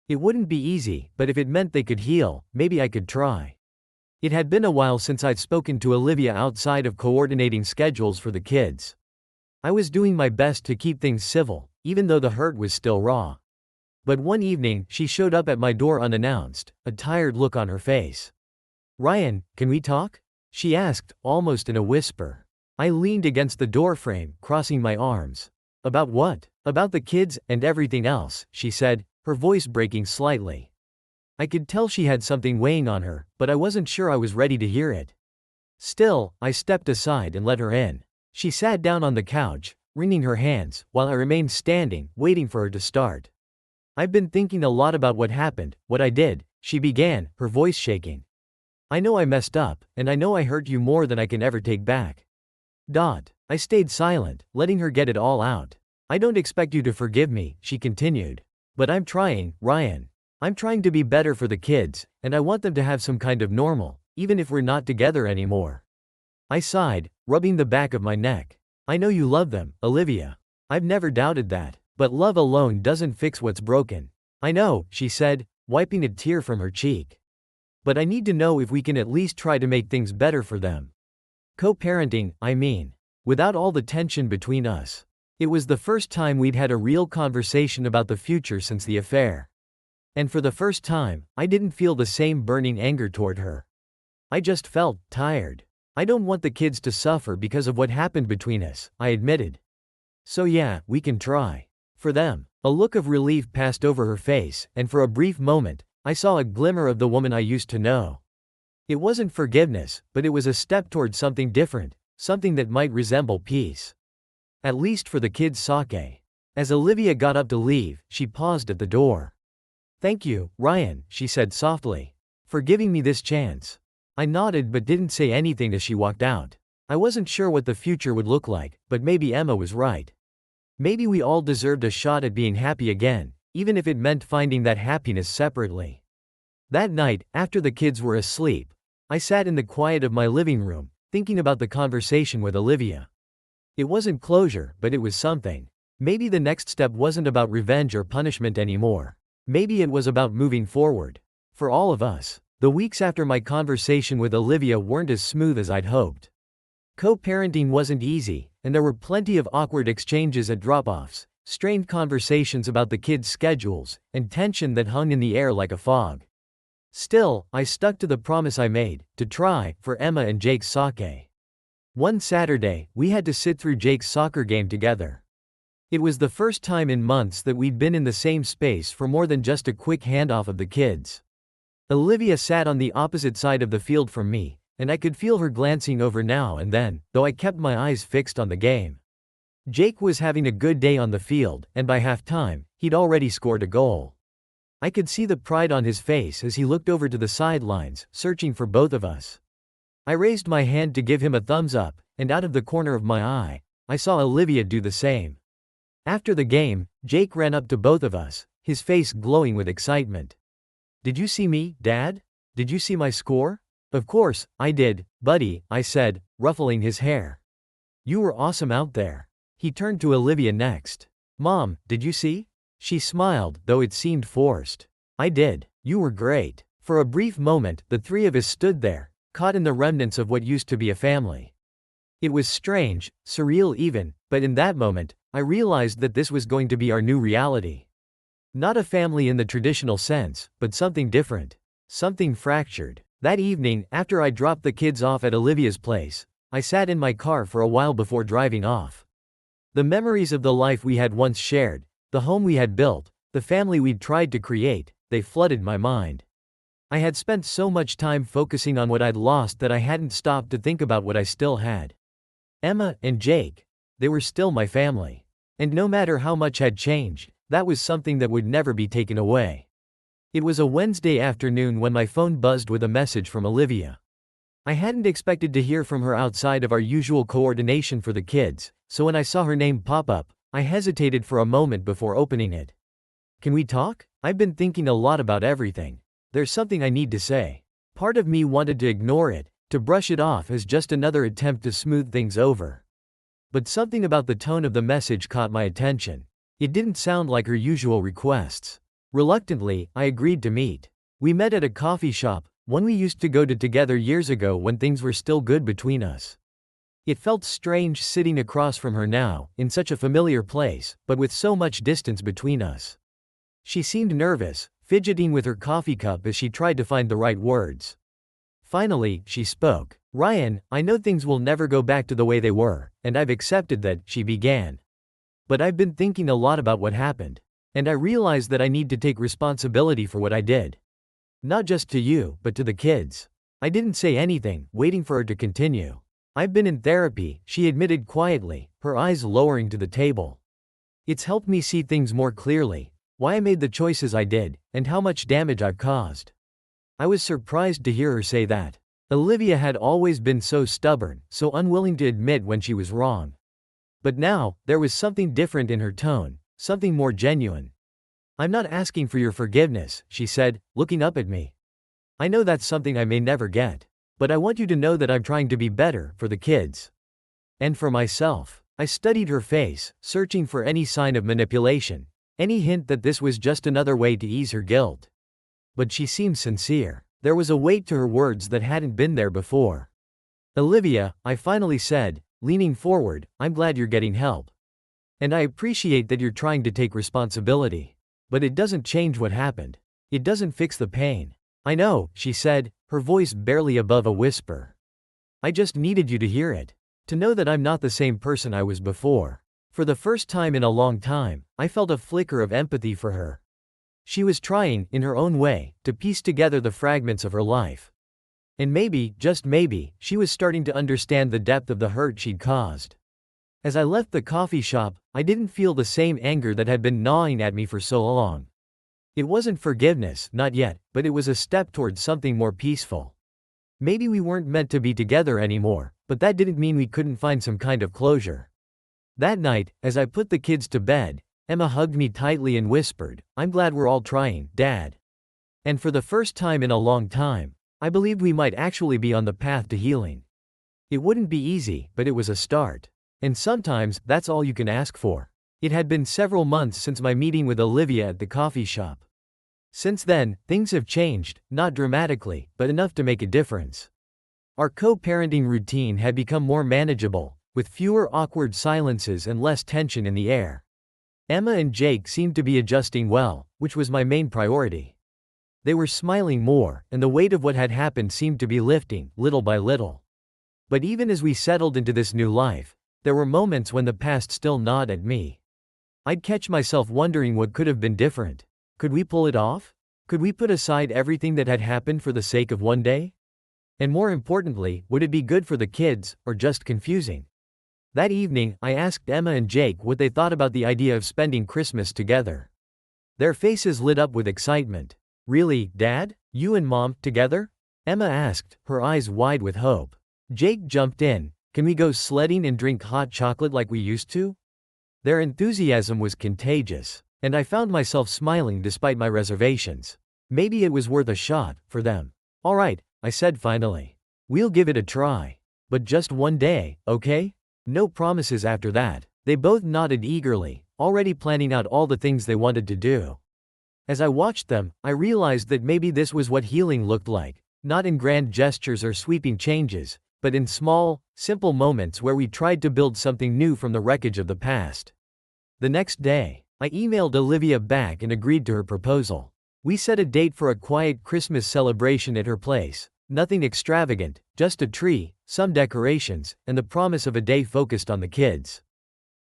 It wouldn't be easy, but if it meant they could heal, maybe I could try. It had been a while since I'd spoken to Olivia outside of coordinating schedules for the kids. I was doing my best to keep things civil, even though the hurt was still raw. But one evening, she showed up at my door unannounced, a tired look on her face. "Ryan, can we talk?" she asked, almost in a whisper. I leaned against the doorframe, crossing my arms. "About what?" "About the kids, and everything else," she said, her voice breaking slightly. I could tell she had something weighing on her, but I wasn't sure I was ready to hear it. Still, I stepped aside and let her in. She sat down on the couch, wringing her hands, while I remained standing, waiting for her to start. "I've been thinking a lot about what happened, what I did," she began, her voice shaking. "I know I messed up, and I know I hurt you more than I can ever take back." I stayed silent, letting her get it all out. "I don't expect you to forgive me," she continued. "But I'm trying, Ryan. I'm trying to be better for the kids, and I want them to have some kind of normal, even if we're not together anymore." I sighed, rubbing the back of my neck. "I know you love them, Olivia. I've never doubted that. But love alone doesn't fix what's broken." "I know," she said, wiping a tear from her cheek. "But I need to know if we can at least try to make things better for them. Co-parenting, I mean. Without all the tension between us." It was the first time we'd had a real conversation about the future since the affair. And for the first time, I didn't feel the same burning anger toward her. I just felt tired. "I don't want the kids to suffer because of what happened between us," I admitted. "So yeah, we can try. For them." A look of relief passed over her face, and for a brief moment, I saw a glimmer of the woman I used to know. It wasn't forgiveness, but it was a step toward something different, something that might resemble peace. At least for the kids' sake. As Olivia got up to leave, she paused at the door. "Thank you, Ryan," she said softly, "for giving me this chance." I nodded but didn't say anything as she walked out. I wasn't sure what the future would look like, but maybe Emma was right. Maybe we all deserved a shot at being happy again, even if it meant finding that happiness separately. That night, after the kids were asleep, I sat in the quiet of my living room, thinking about the conversation with Olivia. It wasn't closure, but it was something. Maybe the next step wasn't about revenge or punishment anymore. Maybe it was about moving forward. For all of us. The weeks after my conversation with Olivia weren't as smooth as I'd hoped. Co-parenting wasn't easy, and there were plenty of awkward exchanges at drop-offs, strained conversations about the kids' schedules, and tension that hung in the air like a fog. Still, I stuck to the promise I made, to try, for Emma and Jake's sake. One Saturday, we had to sit through Jake's soccer game together. It was the first time in months that we'd been in the same space for more than just a quick handoff of the kids. Olivia sat on the opposite side of the field from me, and I could feel her glancing over now and then, though I kept my eyes fixed on the game. Jake was having a good day on the field, and by halftime, he'd already scored a goal. I could see the pride on his face as he looked over to the sidelines, searching for both of us. I raised my hand to give him a thumbs up, and out of the corner of my eye, I saw Olivia do the same. After the game, Jake ran up to both of us, his face glowing with excitement. "Did you see me, Dad? Did you see my score?" "Of course, I did, buddy," I said, ruffling his hair. "You were awesome out there." He turned to Olivia next. "Mom, did you see?" She smiled, though it seemed forced. "I did. You were great." For a brief moment, the three of us stood there, caught in the remnants of what used to be a family. It was strange, surreal even, but in that moment, I realized that this was going to be our new reality. Not a family in the traditional sense, but something different. Something fractured. That evening, after I dropped the kids off at Olivia's place, I sat in my car for a while before driving off. The memories of the life we had once shared, the home we had built, the family we'd tried to create, they flooded my mind. I had spent so much time focusing on what I'd lost that I hadn't stopped to think about what I still had. Emma and Jake. They were still my family. And no matter how much had changed, that was something that would never be taken away. It was a Wednesday afternoon when my phone buzzed with a message from Olivia. I hadn't expected to hear from her outside of our usual coordination for the kids, so when I saw her name pop up, I hesitated for a moment before opening it. "Can we talk? I've been thinking a lot about everything. There's something I need to say." Part of me wanted to ignore it, to brush it off as just another attempt to smooth things over. But something about the tone of the message caught my attention. It didn't sound like her usual requests. Reluctantly, I agreed to meet. We met at a coffee shop, one we used to go to together years ago when things were still good between us. It felt strange sitting across from her now, in such a familiar place, but with so much distance between us. She seemed nervous, fidgeting with her coffee cup as she tried to find the right words. Finally, she spoke. "Ryan, I know things will never go back to the way they were, and I've accepted that," she began. "But I've been thinking a lot about what happened. And I realized that I need to take responsibility for what I did. Not just to you, but to the kids." I didn't say anything, waiting for her to continue. "I've been in therapy," she admitted quietly, her eyes lowering to the table. "It's helped me see things more clearly, why I made the choices I did, and how much damage I've caused." I was surprised to hear her say that. Olivia had always been so stubborn, so unwilling to admit when she was wrong. But now, there was something different in her tone, something more genuine. "I'm not asking for your forgiveness," she said, looking up at me. "I know that's something I may never get. But I want you to know that I'm trying to be better, for the kids. And for myself." I studied her face, searching for any sign of manipulation, any hint that this was just another way to ease her guilt. But she seemed sincere. There was a weight to her words that hadn't been there before. "Olivia," I finally said, leaning forward, "I'm glad you're getting help. And I appreciate that you're trying to take responsibility. But it doesn't change what happened. It doesn't fix the pain." "I know," she said, her voice barely above a whisper. "I just needed you to hear it. To know that I'm not the same person I was before." For the first time in a long time, I felt a flicker of empathy for her. She was trying, in her own way, to piece together the fragments of her life. And maybe, just maybe, she was starting to understand the depth of the hurt she'd caused. As I left the coffee shop, I didn't feel the same anger that had been gnawing at me for so long. It wasn't forgiveness, not yet, but it was a step towards something more peaceful. Maybe we weren't meant to be together anymore, but that didn't mean we couldn't find some kind of closure. That night, as I put the kids to bed, Emma hugged me tightly and whispered, "I'm glad we're all trying, Dad." And for the first time in a long time, I believed we might actually be on the path to healing. It wouldn't be easy, but it was a start. And sometimes, that's all you can ask for. It had been several months since my meeting with Olivia at the coffee shop. Since then, things have changed, not dramatically, but enough to make a difference. Our co-parenting routine had become more manageable, with fewer awkward silences and less tension in the air. Emma and Jake seemed to be adjusting well, which was my main priority. They were smiling more, and the weight of what had happened seemed to be lifting, little by little. But even as we settled into this new life, there were moments when the past still gnawed at me. I'd catch myself wondering what could have been different. Could we pull it off? Could we put aside everything that had happened for the sake of one day? And more importantly, would it be good for the kids, or just confusing? That evening, I asked Emma and Jake what they thought about the idea of spending Christmas together. Their faces lit up with excitement. Really, Dad? You and Mom, together? Emma asked, her eyes wide with hope. Jake jumped in. Can we go sledding and drink hot chocolate like we used to? Their enthusiasm was contagious, and I found myself smiling despite my reservations. Maybe it was worth a shot, for them. All right, I said finally. We'll give it a try. But just one day, okay? No promises after that. They both nodded eagerly, already planning out all the things they wanted to do. As I watched them, I realized that maybe this was what healing looked like, not in grand gestures or sweeping changes, but in small, simple moments where we tried to build something new from the wreckage of the past. The next day, I emailed Olivia back and agreed to her proposal. We set a date for a quiet Christmas celebration at her place. Nothing extravagant, just a tree, some decorations, and the promise of a day focused on the kids.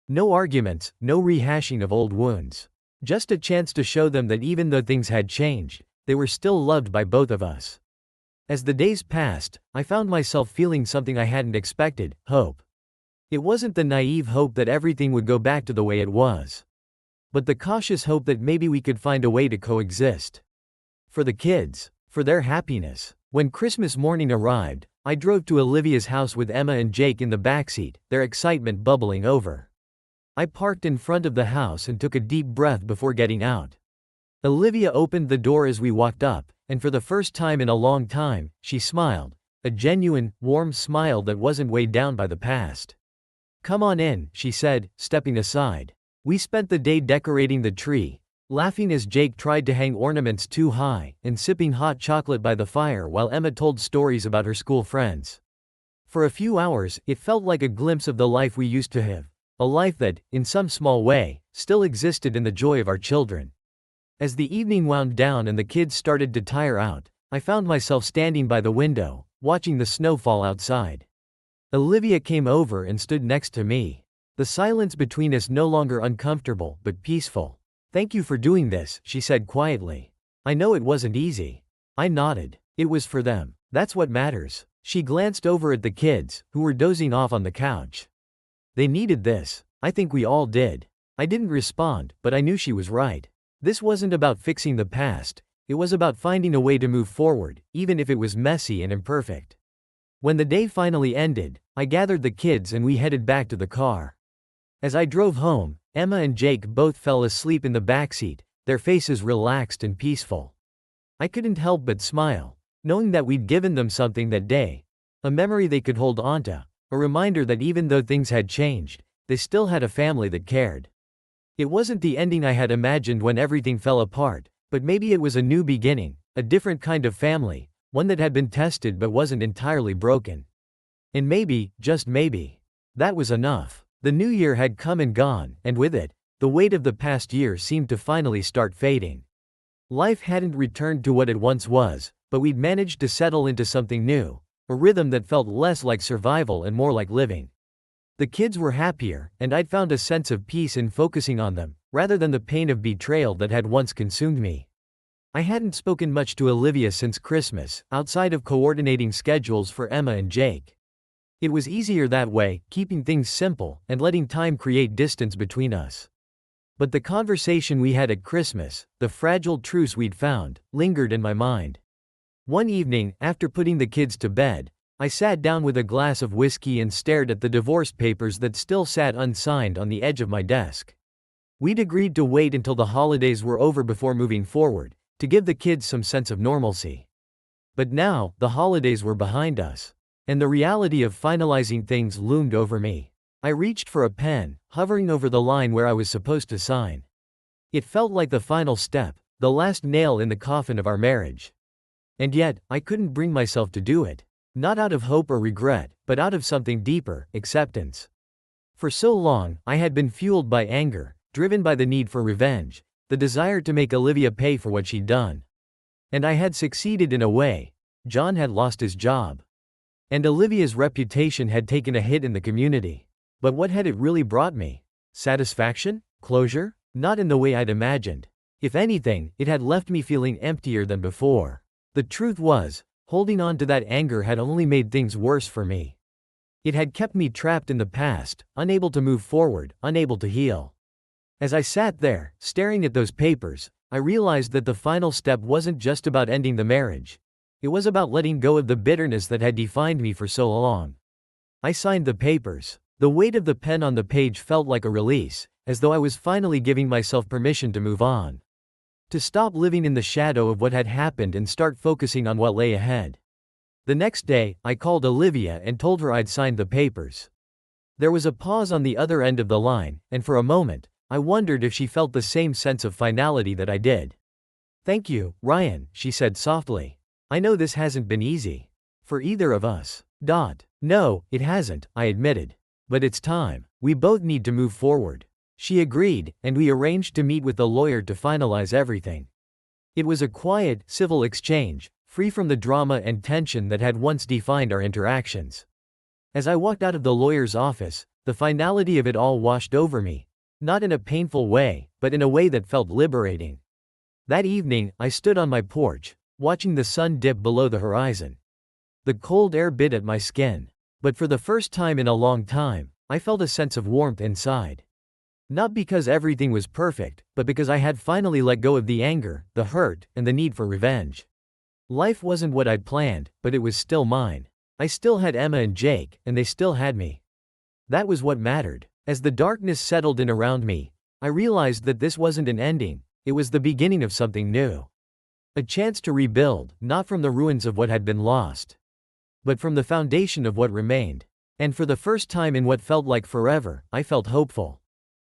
No arguments, no rehashing of old wounds. Just a chance to show them that even though things had changed, they were still loved by both of us. As the days passed, I found myself feeling something I hadn't expected: hope. It wasn't the naive hope that everything would go back to the way it was, but the cautious hope that maybe we could find a way to coexist. For the kids, for their happiness. When Christmas morning arrived, I drove to Olivia's house with Emma and Jake in the backseat, their excitement bubbling over. I parked in front of the house and took a deep breath before getting out. Olivia opened the door as we walked up, and for the first time in a long time, she smiled, a genuine, warm smile that wasn't weighed down by the past. Come on in, she said, stepping aside. We spent the day decorating the tree, laughing as Jake tried to hang ornaments too high, and sipping hot chocolate by the fire while Emma told stories about her school friends. For a few hours, it felt like a glimpse of the life we used to have, a life that, in some small way, still existed in the joy of our children. As the evening wound down and the kids started to tire out, I found myself standing by the window, watching the snow fall outside. Olivia came over and stood next to me. The silence between us no longer uncomfortable, but peaceful. Thank you for doing this, she said quietly. I know it wasn't easy. I nodded. It was for them. That's what matters. She glanced over at the kids, who were dozing off on the couch. They needed this. I think we all did. I didn't respond, but I knew she was right. This wasn't about fixing the past. It was about finding a way to move forward, even if it was messy and imperfect. When the day finally ended, I gathered the kids and we headed back to the car. As I drove home, Emma and Jake both fell asleep in the backseat, their faces relaxed and peaceful. I couldn't help but smile, knowing that we'd given them something that day, a memory they could hold onto, a reminder that even though things had changed, they still had a family that cared. It wasn't the ending I had imagined when everything fell apart, but maybe it was a new beginning, a different kind of family, one that had been tested but wasn't entirely broken. And maybe, just maybe, that was enough. The new year had come and gone, and with it, the weight of the past year seemed to finally start fading. Life hadn't returned to what it once was, but we'd managed to settle into something new, a rhythm that felt less like survival and more like living. The kids were happier, and I'd found a sense of peace in focusing on them, rather than the pain of betrayal that had once consumed me. I hadn't spoken much to Olivia since Christmas, outside of coordinating schedules for Emma and Jake. It was easier that way, keeping things simple, and letting time create distance between us. But the conversation we had at Christmas, the fragile truce we'd found, lingered in my mind. One evening, after putting the kids to bed, I sat down with a glass of whiskey and stared at the divorce papers that still sat unsigned on the edge of my desk. We'd agreed to wait until the holidays were over before moving forward, to give the kids some sense of normalcy. But now, the holidays were behind us, and the reality of finalizing things loomed over me. I reached for a pen, hovering over the line where I was supposed to sign. It felt like the final step, the last nail in the coffin of our marriage. And yet, I couldn't bring myself to do it. Not out of hope or regret, but out of something deeper, acceptance. For so long, I had been fueled by anger, driven by the need for revenge, the desire to make Olivia pay for what she'd done. And I had succeeded in a way. John had lost his job. And Olivia's reputation had taken a hit in the community. But what had it really brought me? Satisfaction? Closure? Not in the way I'd imagined. If anything, it had left me feeling emptier than before. The truth was, holding on to that anger had only made things worse for me. It had kept me trapped in the past, unable to move forward, unable to heal. As I sat there, staring at those papers, I realized that the final step wasn't just about ending the marriage. It was about letting go of the bitterness that had defined me for so long. I signed the papers. The weight of the pen on the page felt like a release, as though I was finally giving myself permission to move on. To stop living in the shadow of what had happened and start focusing on what lay ahead. The next day, I called Olivia and told her I'd signed the papers. There was a pause on the other end of the line, and for a moment, I wondered if she felt the same sense of finality that I did. "Thank you, Ryan," she said softly. "I know this hasn't been easy. For either of us. No, it hasn't," I admitted. "But it's time. We both need to move forward." She agreed, and we arranged to meet with the lawyer to finalize everything. It was a quiet, civil exchange, free from the drama and tension that had once defined our interactions. As I walked out of the lawyer's office, the finality of it all washed over me. Not in a painful way, but in a way that felt liberating. That evening, I stood on my porch, watching the sun dip below the horizon. The cold air bit at my skin. But for the first time in a long time, I felt a sense of warmth inside. Not because everything was perfect, but because I had finally let go of the anger, the hurt, and the need for revenge. Life wasn't what I'd planned, but it was still mine. I still had Emma and Jake, and they still had me. That was what mattered. As the darkness settled in around me, I realized that this wasn't an ending, it was the beginning of something new. A chance to rebuild, not from the ruins of what had been lost, but from the foundation of what remained. And for the first time in what felt like forever, I felt hopeful.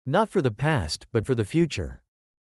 Not for the past, but for the future.